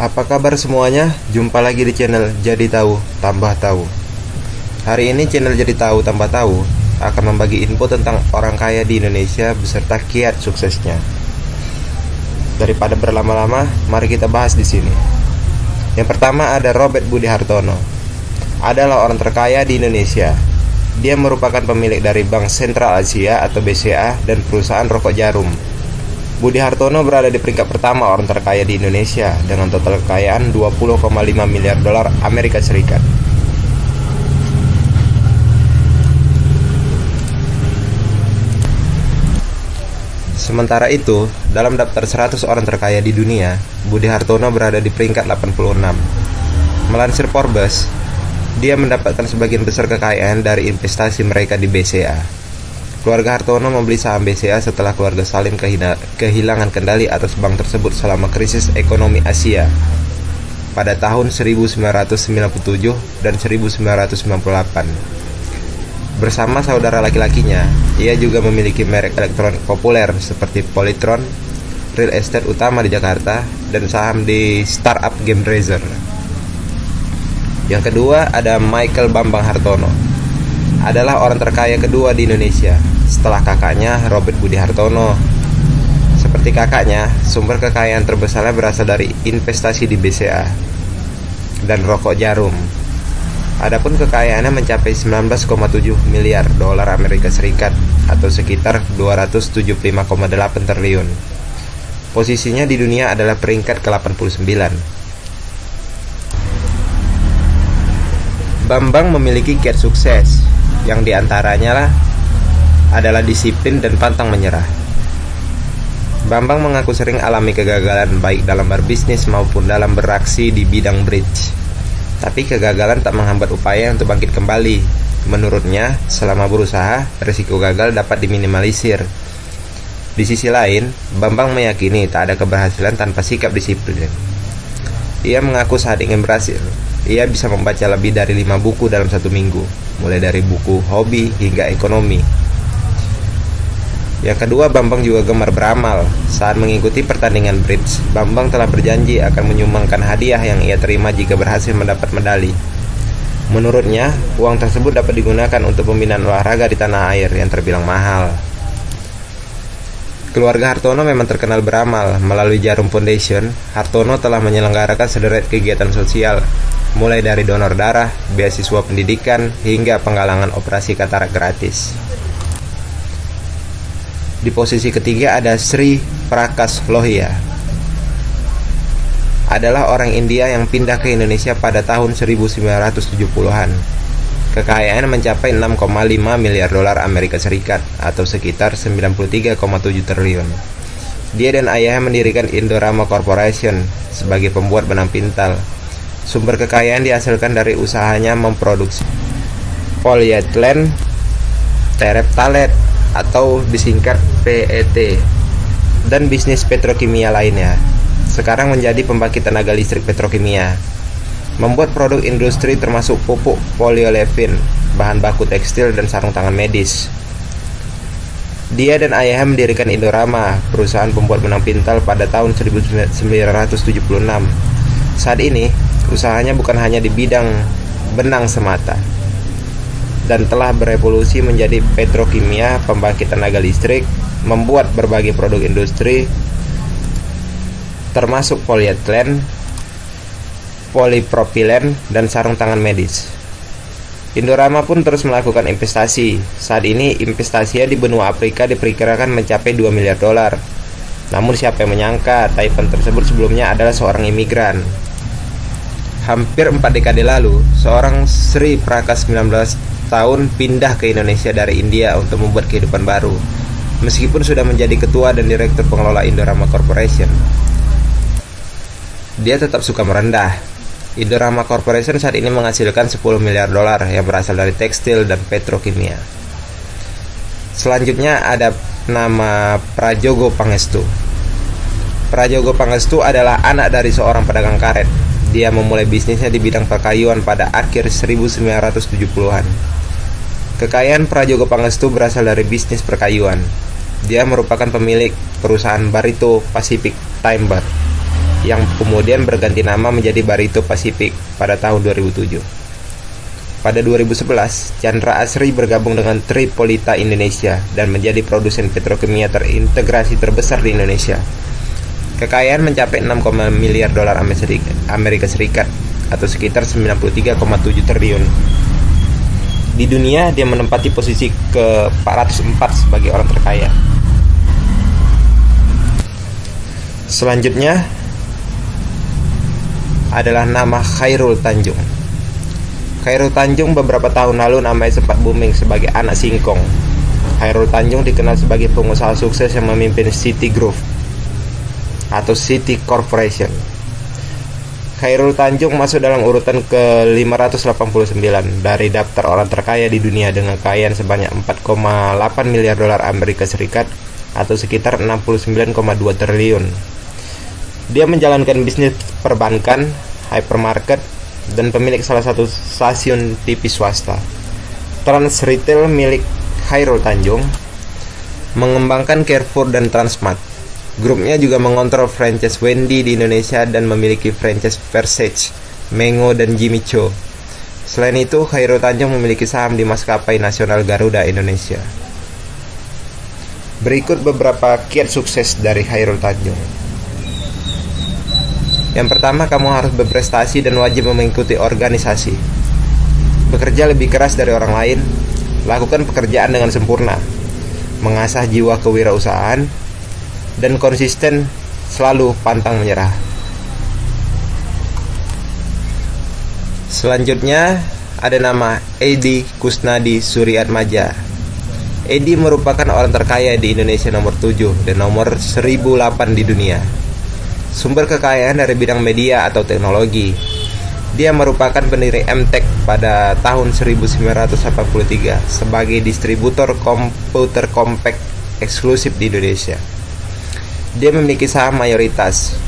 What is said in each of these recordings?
Apa kabar semuanya? Jumpa lagi di channel Jadi Tahu Tambah Tahu. Hari ini channel Jadi Tahu Tambah Tahu akan membagi info tentang orang kaya di Indonesia beserta kiat suksesnya. Daripada berlama-lama, mari kita bahas di sini. Yang pertama ada Robert Budi Hartono. Adalah orang terkaya di Indonesia. Dia merupakan pemilik dari Bank Sentral Asia atau BCA dan perusahaan rokok Jarum. Budi Hartono berada di peringkat pertama orang terkaya di Indonesia dengan total kekayaan 20,5 miliar dolar Amerika Serikat. Sementara itu, dalam daftar 100 orang terkaya di dunia, Budi Hartono berada di peringkat 86. Melansir Forbes, dia mendapatkan sebagian besar kekayaan dari investasi mereka di BCA. Keluarga Hartono membeli saham BCA setelah keluarga Salim kehilangan kendali atas bank tersebut selama krisis ekonomi Asia pada tahun 1997 dan 1998. Bersama saudara laki-lakinya, ia juga memiliki merek elektronik populer seperti Polytron, real estate utama di Jakarta, dan saham di startup Game Razer. Yang kedua ada Michael Bambang Hartono. Adalah orang terkaya kedua di Indonesia setelah kakaknya Robert Budi Hartono. Seperti kakaknya, sumber kekayaan terbesarnya berasal dari investasi di BCA dan rokok Jarum. Adapun kekayaannya mencapai 19,7 miliar dolar Amerika Serikat atau sekitar 275,8 triliun. Posisinya di dunia adalah peringkat ke-89. Bambang memiliki kiat sukses yang diantaranya adalah disiplin dan pantang menyerah. Bambang mengaku sering alami kegagalan baik dalam berbisnis maupun dalam beraksi di bidang bridge. Tapi kegagalan tak menghambat upaya untuk bangkit kembali. Menurutnya, selama berusaha, risiko gagal dapat diminimalisir. Di sisi lain, Bambang meyakini tak ada keberhasilan tanpa sikap disiplin. Ia mengaku saat ingin berhasil, ia bisa membaca lebih dari 5 buku dalam satu minggu, mulai dari buku hobi hingga ekonomi. Yang kedua, Bambang juga gemar beramal. Saat mengikuti pertandingan bridge, Bambang telah berjanji akan menyumbangkan hadiah yang ia terima jika berhasil mendapat medali. Menurutnya, uang tersebut dapat digunakan untuk pembinaan olahraga di tanah air yang terbilang mahal. Keluarga Hartono memang terkenal beramal. Melalui Jarum Foundation, Hartono telah menyelenggarakan sederet kegiatan sosial, mulai dari donor darah, beasiswa pendidikan, hingga penggalangan operasi katarak gratis. Di posisi ketiga ada Sri Prakash Lohia. Adalah orang India yang pindah ke Indonesia pada tahun 1970-an. Kekayaannya mencapai 6,5 miliar dolar Amerika Serikat atau sekitar 93,7 triliun. Dia dan ayahnya mendirikan Indorama Corporation sebagai pembuat benang pintal. Sumber kekayaan dihasilkan dari usahanya memproduksi polyethylene terephthalate atau disingkat PET dan bisnis petrokimia lainnya. Sekarang menjadi pembangkit tenaga listrik petrokimia, membuat produk industri termasuk pupuk polyolefin, bahan baku tekstil, dan sarung tangan medis. Dia dan ayahnya mendirikan Indorama, perusahaan pembuat benang pintal, pada tahun 1976. Saat ini, usahanya bukan hanya di bidang benang semata, dan telah berevolusi menjadi petrokimia, pembangkit tenaga listrik, membuat berbagai produk industri, termasuk polyethylene, polipropilen, dan sarung tangan medis. Indorama pun terus melakukan investasi. Saat ini investasinya di benua Afrika diperkirakan mencapai 2 miliar dolar. Namun siapa yang menyangka Taipan tersebut sebelumnya adalah seorang imigran. Hampir 4 dekade lalu, seorang Sri Prakash 19 tahun pindah ke Indonesia dari India untuk membuat kehidupan baru. Meskipun sudah menjadi ketua dan direktur pengelola Indorama Corporation, dia tetap suka merendah. Indorama Corporation saat ini menghasilkan 10 miliar dolar yang berasal dari tekstil dan petrokimia. Selanjutnya ada nama Prajogo Pangestu. Prajogo Pangestu adalah anak dari seorang pedagang karet. Dia memulai bisnisnya di bidang perkayuan pada akhir 1970-an. Kekayaan Prajogo Pangestu berasal dari bisnis perkayuan. Dia merupakan pemilik perusahaan Barito Pacific Timber yang kemudian berganti nama menjadi Barito Pacific pada tahun 2007. Pada 2011, Chandra Asri bergabung dengan Tripolita Indonesia dan menjadi produsen petrokimia terintegrasi terbesar di Indonesia. Kekayaan mencapai 6, miliar dolar Amerika Serikat atau sekitar 93,7 triliun. Di dunia, dia menempati posisi ke-404 sebagai orang terkaya. Selanjutnya adalah nama Chairul Tanjung. Chairul Tanjung beberapa tahun lalu namanya sempat booming sebagai anak singkong. Chairul Tanjung dikenal sebagai pengusaha sukses yang memimpin City Group atau City Corporation. Chairul Tanjung masuk dalam urutan ke-589 dari daftar orang terkaya di dunia dengan kekayaan sebanyak 4,8 miliar dolar Amerika Serikat atau sekitar 69,2 triliun. Dia menjalankan bisnis perbankan, hypermarket, dan pemilik salah satu stasiun TV swasta. Trans Retail milik Chairul Tanjung mengembangkan Carrefour dan Transmart. Grupnya juga mengontrol franchise Wendy di Indonesia dan memiliki franchise Versace, Mango, dan Jimmy Choo. Selain itu, Chairul Tanjung memiliki saham di maskapai nasional Garuda Indonesia. Berikut beberapa kiat sukses dari Chairul Tanjung. Yang pertama, kamu harus berprestasi dan wajib mengikuti organisasi. Bekerja lebih keras dari orang lain, lakukan pekerjaan dengan sempurna, mengasah jiwa kewirausahaan, dan konsisten, selalu pantang menyerah. Selanjutnya ada nama Edi Kusnadi Suryatmaja. Edi merupakan orang terkaya di Indonesia nomor 7 dan nomor 1008 di dunia. Sumber kekayaan dari bidang media atau teknologi. Dia merupakan pendiri Emtek pada tahun 1983 sebagai distributor komputer compact eksklusif di Indonesia. Dia memiliki saham mayoritas.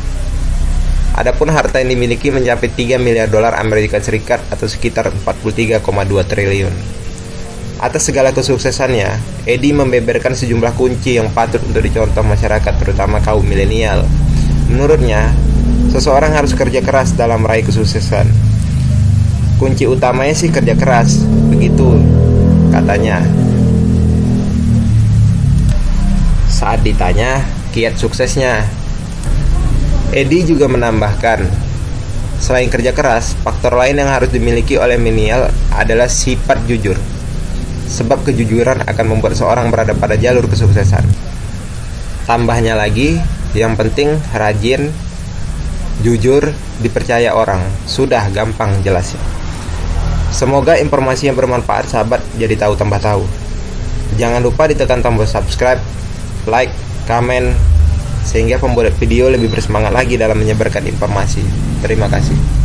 Adapun harta yang dimiliki mencapai 3 miliar dolar Amerika Serikat atau sekitar 43,2 triliun. Atas segala kesuksesannya, Edi membeberkan sejumlah kunci yang patut untuk dicontoh masyarakat, terutama kaum milenial. Menurutnya, seseorang harus kerja keras dalam meraih kesuksesan. Kunci utamanya sih kerja keras, begitu katanya. Saat ditanya kiat suksesnya, Edi juga menambahkan, selain kerja keras, faktor lain yang harus dimiliki oleh milenial adalah sifat jujur. Sebab kejujuran akan membuat seorang berada pada jalur kesuksesan. Tambahnya lagi, yang penting rajin, jujur, dipercaya orang. Sudah gampang jelasnya. Semoga informasi yang bermanfaat sahabat jadi tahu tambah tahu. Jangan lupa ditekan tombol subscribe, like, komen, sehingga pembuat video lebih bersemangat lagi dalam menyebarkan informasi. Terima kasih.